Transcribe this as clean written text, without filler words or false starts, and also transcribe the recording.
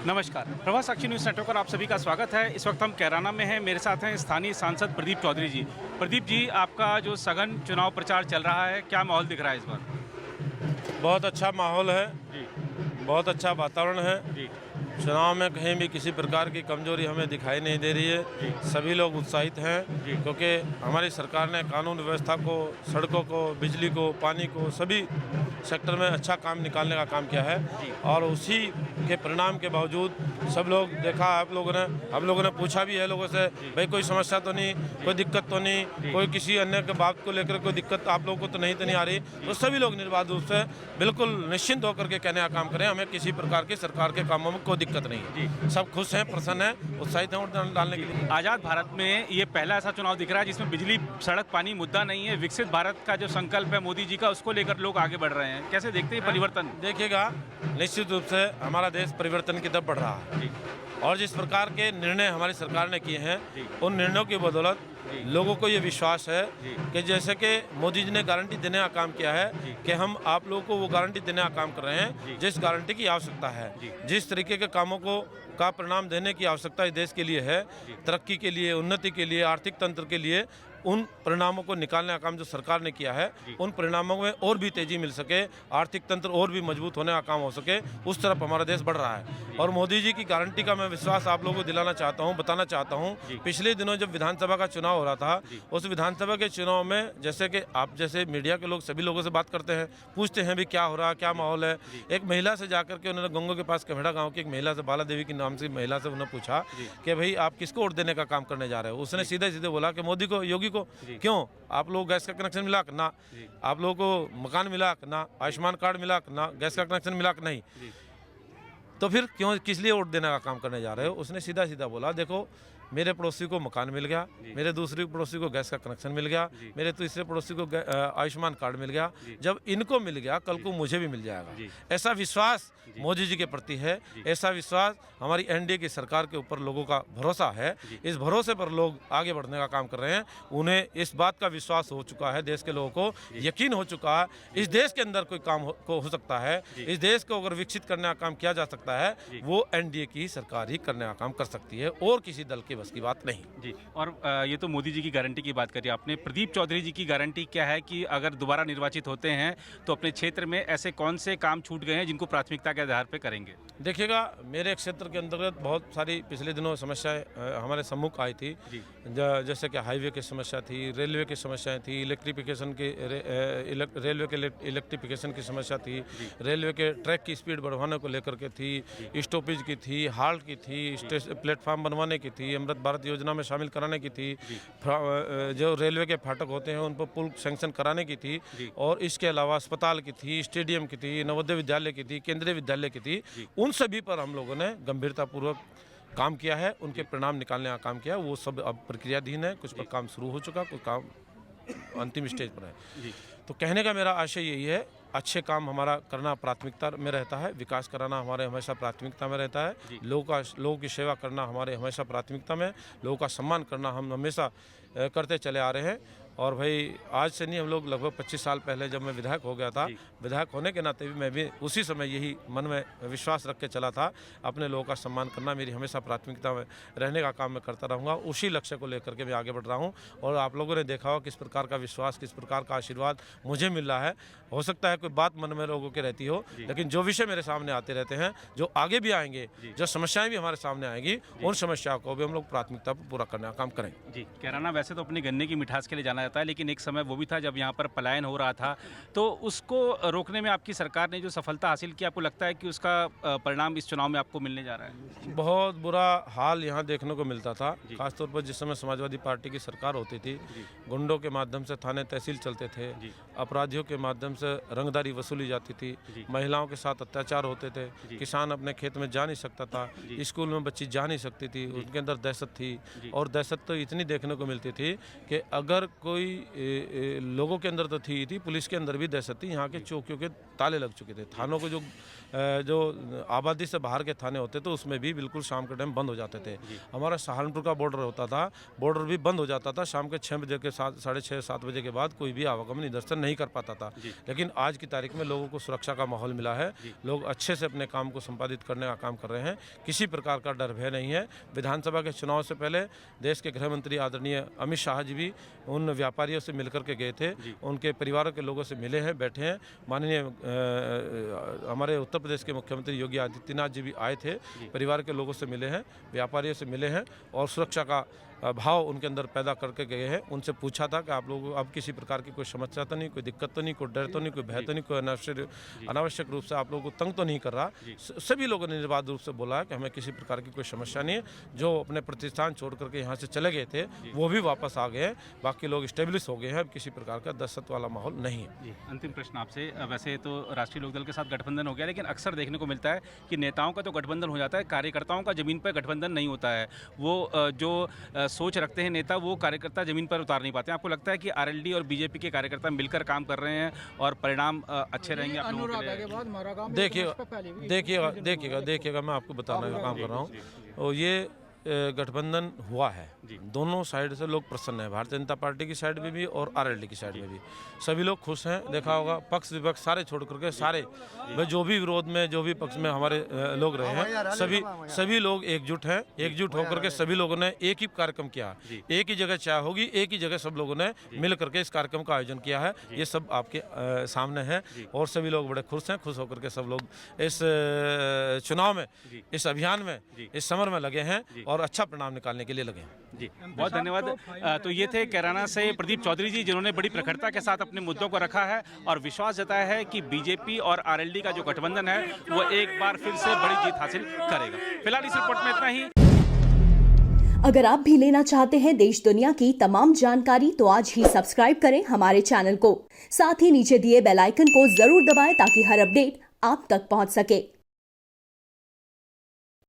नमस्कार, प्रभा साक्षी news network पर आप सभी का स्वागत है। इस वक्त हम कैराना में हैं। मेरे साथ हैं स्थानीय सांसद प्रदीप चौधरी जी। प्रदीप जी, आपका जो सघन चुनाव प्रचार चल रहा है, क्या माहौल दिख रहा है इस बार? बहुत अच्छा माहौल है, जी बहुत अच्छा वातावरण है। जी चुनाव में कहीं भी किसी प्रकार की कमजोरी हमें दिखाई नहीं दे रही है। सभी लोग उत्साहित हैं क्योंकि हमारी सरकार ने कानून व्यवस्था को, सड़कों को, बिजली को, पानी को, सभी सेक्टर में अच्छा काम निकालने का काम किया है। और उसी के परिणाम के बावजूद सब लोग देखा, आप लोगों ने पूछा भी है लोगों से, भाई कोई समस्या तो नहीं, कोई दिक्कत तो नहीं, कोई किसी अन्य के बात को लेकर कोई दिक्कत आप लोगों को तो नहीं आ रही। तो सभी लोग निर्बाध रूप से बिल्कुल निश्चिंत होकर के कहने का काम करें, हमें किसी प्रकार की सरकार के कामों में कोई दिक्कत नहीं है। सब खुश हैं, प्रसन्न हैं, उत्साहित हैं वोट डालने के लिए। आज़ाद भारत में ये पहला ऐसा चुनाव दिख रहा है जिसमें बिजली, सड़क, पानी मुद्दा नहीं है। विकसित भारत का जो संकल्प है मोदी जी का, उसको लेकर लोग आगे बढ़ रहे हैं। कैसे देखते हैं परिवर्तन? देखिएगा, निश्चित रूप से हमारा देश परिवर्तन की तरफ बढ़ रहा है और जिस प्रकार के निर्णय हमारी सरकार ने किए हैं, उन निर्णयों की बदौलत लोगों को ये विश्वास है कि जैसे कि मोदी जी ने गारंटी देने का काम किया है कि हम आप लोगों को वो गारंटी देने का काम कर रहे हैं जिस गारंटी की आवश्यकता है, जिस तरीके के कामों का परिणाम देने की आवश्यकता इस देश के लिए है, तरक्की के लिए, उन्नति के लिए, आर्थिक तंत्र के लिए, उन परिणामों को निकालने का काम जो सरकार ने किया है, उन परिणामों में और भी तेजी मिल सके, आर्थिक तंत्र और भी मजबूत होने का काम हो सके, उस तरफ हमारा देश बढ़ रहा है। और मोदी जी की गारंटी का मैं विश्वास आप लोगों को दिलाना चाहता हूं, बताना चाहता हूं। पिछले दिनों जब विधानसभा का चुनाव हो रहा था, उस विधानसभा के चुनाव में जैसे कि आप जैसे मीडिया के लोग सभी लोगों से बात करते हैं, पूछते हैं भी क्या हो रहा है, क्या माहौल है। एक महिला से जाकर के उन्होंने गंगो के पास कमेड़ा गाँव की एक महिला से, बाला देवी की नाम से महिला से उन्होंने पूछा कि भाई आप किसको वोट देने का काम करने जा रहे हो। उसने सीधे सीधे बोला कि मोदी को, योगी को। क्यों? आप लोग गैस का कनेक्शन मिला कि ना, आप लोगों को मकान मिला कि ना, आयुष्मान कार्ड मिला कि ना, गैस का कनेक्शन मिला कि नहीं, तो फिर क्यों, किस लिए वोट देने का काम करने जा रहे हो। उसने सीधा सीधा बोला, देखो मेरे पड़ोसी को मकान मिल गया, मेरे दूसरे पड़ोसी को गैस का कनेक्शन मिल गया, मेरे तीसरे पड़ोसी को आयुष्मान कार्ड मिल गया, जब इनको मिल गया कल को मुझे भी मिल जाएगा। ऐसा विश्वास मोदी जी के प्रति है, ऐसा विश्वास हमारी एनडीए की सरकार के ऊपर लोगों का भरोसा है। इस भरोसे पर लोग आगे बढ़ने का काम कर रहे हैं। उन्हें इस बात का विश्वास हो चुका है, देश के लोगों को यकीन हो चुका है इस देश के अंदर कोई काम हो सकता है, इस देश को अगर विकसित करने का काम किया जा सकता है, वो एनडीए की सरकार ही करने का काम कर सकती है और किसी दल के बस की बात नहीं। जी, और ये तो मोदी जी की गारंटी की बात करी आपने। प्रदीप चौधरी जी की गारंटी क्या है कि अगर दोबारा निर्वाचित होते हैं तो अपने क्षेत्र में ऐसे कौन से काम छूट गए हैं जिनको प्राथमिकता के आधार पर करेंगे? देखिएगा, मेरे क्षेत्र के अंतर्गत बहुत सारी पिछले दिनों समस्याएं हमारे सम्मुख आई थी। जैसे कि हाईवे की समस्या थी, रेलवे की समस्याएं थी, इलेक्ट्रिफिकेशन की रेलवे के इलेक्ट्रिफिकेशन की समस्या थी, रेलवे के ट्रैक की स्पीड बढ़वाने को लेकर के थी, स्टॉपेज की थी, हाल्ट की थी, प्लेटफार्म बनवाने की थी, अमृत भारत योजना में शामिल कराने की थी, जो रेलवे के फाटक होते हैं उन पर पुल सैंक्शन कराने की थी, और इसके अलावा अस्पताल की थी, स्टेडियम की थी, नवोदय विद्यालय की थी, केंद्रीय विद्यालय की थी। उन सभी पर हम लोगों ने गंभीरतापूर्वक काम किया है, उनके परिणाम निकालने का काम किया है। वो सब अब प्रक्रियाधीन है, कुछ पर काम शुरू हो चुका, कुछ काम अंतिम स्टेज पर है। तो कहने का मेरा आशय यही है, अच्छे काम हमारा करना प्राथमिकता में रहता है, विकास कराना हमारे हमेशा प्राथमिकता में रहता है, लोगों की सेवा करना हमारे हमेशा प्राथमिकता में, लोगों का सम्मान करना हम हमेशा करते चले आ रहे हैं। और भाई आज से नहीं, हम लोग लगभग 25 साल पहले जब मैं विधायक हो गया था, विधायक होने के नाते भी मैं भी उसी समय यही मन में विश्वास रख के चला था, अपने लोगों का सम्मान करना मेरी हमेशा प्राथमिकता में रहने का काम मैं करता रहूँगा। उसी लक्ष्य को लेकर के मैं आगे बढ़ रहा हूँ और आप लोगों ने देखा हो किस प्रकार का विश्वास, किस प्रकार का आशीर्वाद मुझे मिल रहा है। हो सकता है कोई बात मन में लोगों की रहती हो, लेकिन जो विषय मेरे सामने आते रहते हैं, जो आगे भी आएंगे, जो समस्याएं भी हमारे सामने आएंगी, उन समस्याओं को भी हम लोग प्राथमिकता पर पूरा करने का काम करेंगे। जी, कैराना वैसे तो अपने गन्ने की मिठास के लिए जाना जाता है, लेकिन एक समय वो भी था जब यहाँ पर पलायन हो रहा था, तो उसको रोकने में आपकी सरकार ने जो सफलता हासिल की, आपको लगता है कि उसका परिणाम इस चुनाव में आपको मिलने जा रहा है? बहुत बुरा हाल यहाँ देखने को मिलता था, खासतौर पर जिस समय समाजवादी पार्टी की सरकार होती थी। गुंडों के माध्यम से थाने तहसील चलते थे, अपराधियों के माध्यम से रंगदारी वसूली जाती थी, महिलाओं के साथ अत्याचार होते थे, किसान अपने खेत में जा नहीं सकता था, स्कूल में बच्ची जा नहीं सकती थी, उनके अंदर दहशत थी। और दहशत तो इतनी देखने को मिलती थी कि अगर कोई कोई लोगों के अंदर तो थी, पुलिस के अंदर भी दहशत थी। यहाँ के चौकियों के ताले लग चुके थे। थानों को जो आबादी से बाहर के थाने होते थे उसमें भी बिल्कुल शाम के टाइम बंद हो जाते थे। हमारा सहारनपुर का बॉर्डर होता था, बॉर्डर भी बंद हो जाता था। शाम के 6 बजे के 6:30-7 बजे के बाद कोई भी आवागमन दर्शन नहीं कर पाता था। लेकिन आज की तारीख में लोगों को सुरक्षा का माहौल मिला है। लोग अच्छे से अपने काम को संपादित करने का काम कर रहे हैं। किसी प्रकार का डर भय नहीं है। विधानसभा के चुनाव से पहले देश के गृह मंत्री आदरणीय अमित शाह जी भी उन व्यापारियों से मिलकर के गए थे, उनके परिवारों के लोगों से मिले हैं, बैठे हैं। माननीय हमारे उत्तर प्रदेश के मुख्यमंत्री योगी आदित्यनाथ जी भी आए थे, परिवार के लोगों से मिले हैं, व्यापारियों से मिले हैं और सुरक्षा का भाव उनके अंदर पैदा करके गए हैं। उनसे पूछा था कि आप लोग अब किसी प्रकार की कोई समस्या तो नहीं, कोई दिक्कत तो नहीं, कोई डर तो नहीं, कोई भय तो नहीं, कोई अनावश्यक रूप से आप लोगों को तंग तो नहीं कर रहा। सभी लोगों ने निर्बाध रूप से बोला है कि हमें किसी प्रकार की कोई समस्या नहीं है। जो अपने प्रतिष्ठान छोड़ करके यहाँ से चले गए थे वो भी वापस आ गए हैं। बाकी लोग स्टेब्लिश हो गए हैं। अब किसी प्रकार का दहशत वाला माहौल नहीं है। अंतिम प्रश्न आपसे, वैसे तो राष्ट्रीय लोकदल के साथ गठबंधन हो गया, लेकिन अक्सर देखने को मिलता है कि नेताओं का तो गठबंधन हो जाता है, कार्यकर्ताओं का जमीन पर गठबंधन नहीं होता है। वो जो सोच रखते हैं नेता, वो कार्यकर्ता जमीन पर उतार नहीं पाते हैं। आपको लगता है कि आरएलडी और बीजेपी के कार्यकर्ता मिलकर काम कर रहे हैं और परिणाम अच्छे रहेंगे आप लोगों के लिए? देखिएगा मैं आपको बताने का काम कर रहा हूँ। और ये गठबंधन हुआ है, दोनों साइड से लोग प्रसन्न हैं, भारतीय जनता पार्टी की साइड में भी और आरएलडी की साइड में भी। सभी लोग खुश हैं। देखा होगा पक्ष विपक्ष सारे छोड़ करके सारे जो भी विरोध में, जो भी पक्ष में हमारे लोग रहे हैं, सभी लोग एकजुट हैं। एकजुट होकर के सभी लोगों ने एक ही कार्यक्रम किया, एक ही जगह चाय होगी, एक ही जगह सब लोगों ने मिल करके इस कार्यक्रम का आयोजन किया है। ये सब आपके सामने है और सभी लोग बड़े खुश हैं। खुश होकर के सब लोग इस चुनाव में, इस अभियान में, इस समर में लगे हैं और अच्छा परिणाम निकालने के लिए लगे हैं। जी, बहुत धन्यवाद। तो ये थे कैराना से प्रदीप चौधरी जी, जिन्होंने बड़ी प्रखरता के साथ अपने मुद्दों को रखा है और विश्वास जताया है कि बीजेपी और आरएलडी का जो गठबंधन है वो एक बार फिर से बड़ी जीत हासिल करेगा। फिलहाल इस रिपोर्ट में इतना ही। अगर आप भी लेना चाहते हैं देश दुनिया की तमाम जानकारी तो आज ही सब्सक्राइब करें हमारे चैनल को। साथ ही नीचे दिए बेल आइकन को जरूर दबाएं ताकि हर अपडेट आप तक पहुंच सके।